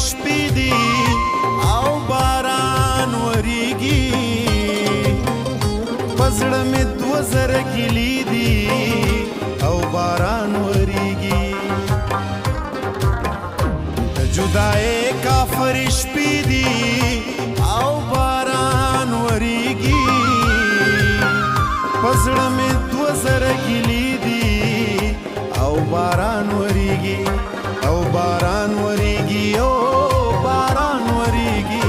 شپې دي او باران وریږي په زړه مې 2000 ګیلې دي او باران وریږي د جدای کافر شپې دي او باران وریږي په زړه مې 2000 ګیلې دي او باران وریږي او باران وریږي او باران وریږي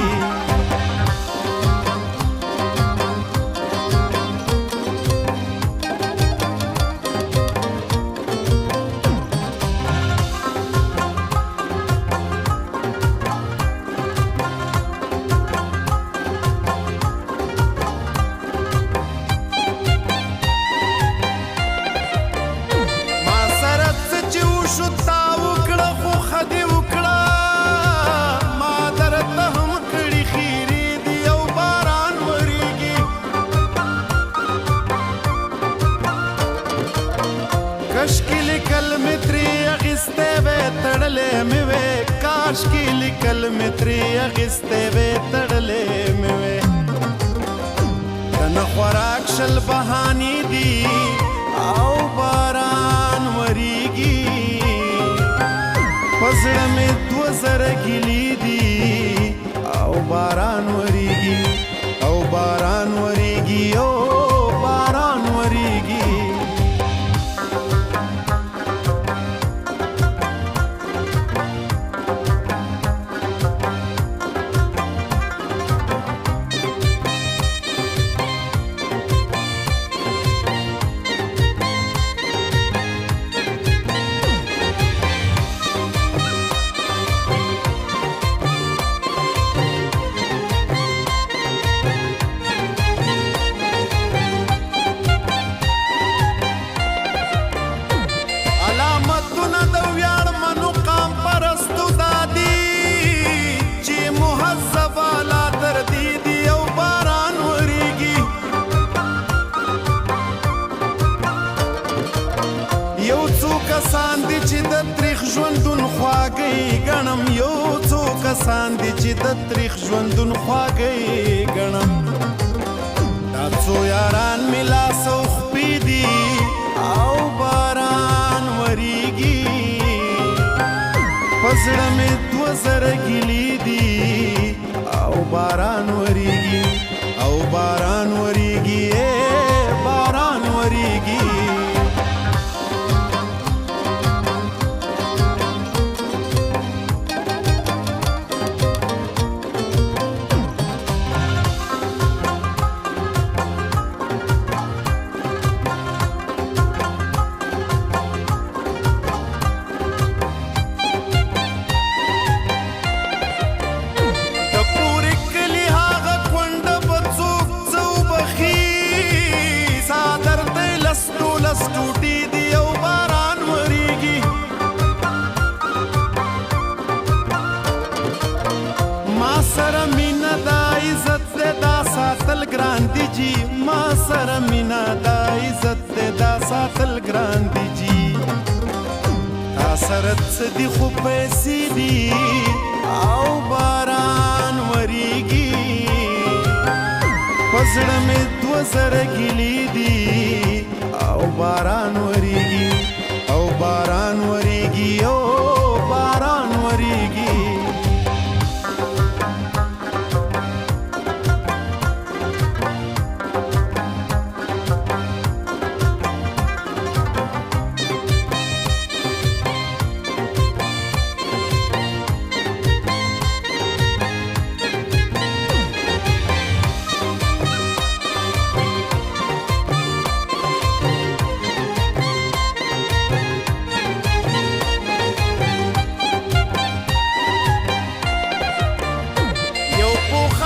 کاشکې لیکل مې ترې اخیستی وی تړلی مې وی کاشکې لیکل مې ترې اخیستی وی تړلی مې وی د نه خوراک شل بهانې دي او باران وریږي په زړه مې 2000 ګیلې دي او باران وریږي او باران وریږي او باران وریږي یو څو کسان دي چې د تریخ ژوندون خواږی ګڼم یو څو کسان دي چې د تریخ ژوندون خواږی ګڼم دا څو یاران مې لاس او خپې دي او باران وریږي په زړه مې 2000 ګیلې دي او باران وریږي او باران وریږي باران وریږي ټوټې دي او باران وریږي ما سره مینه دا عزت دی دا ساتل ګران دي جي ما سره مینه دا عزت دی دا ساتل ګران دي جي تا سره څه دي خو پیسې دي او باران وریږي په زړه مې 2000 ګیلې دي او باران وریږي او باران وریږي او باران وریږي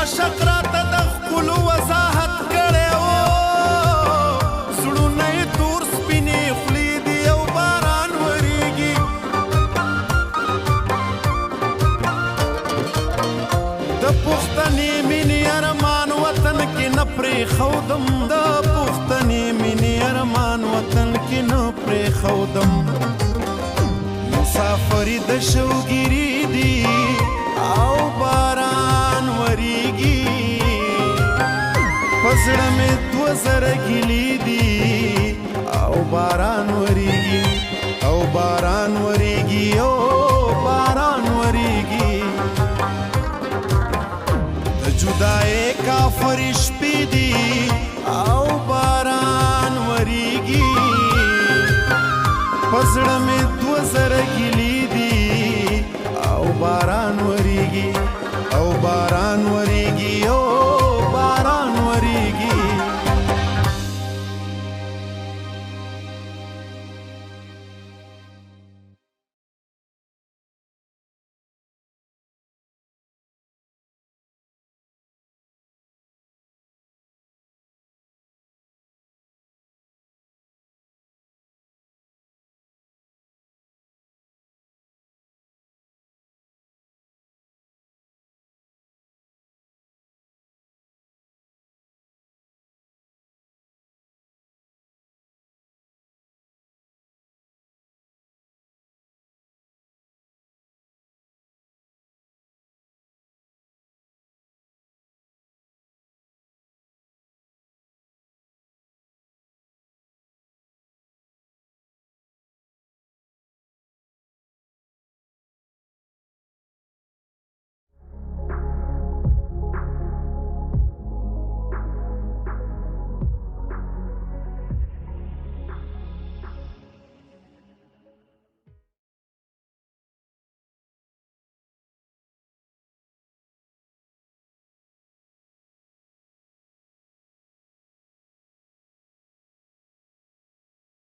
عاشق راته د ښکلو وضاحت کړی و زړونه یې تور سپینې خولې دي او باران وریږي د پښتنې مینې ارمان وطن کې نه پرېښودم د پښتنې مینې ارمان وطن کې نه پرېښودم مسافري د شوګیري دي پزړه مې 2000 ګیلې دي او باران وریږي او باران وریږي او باران وریږي د جدای کافر شپې دي او باران وریږي پزړه مې 2000 ګیلې دي او باران وریږي او باران وریږي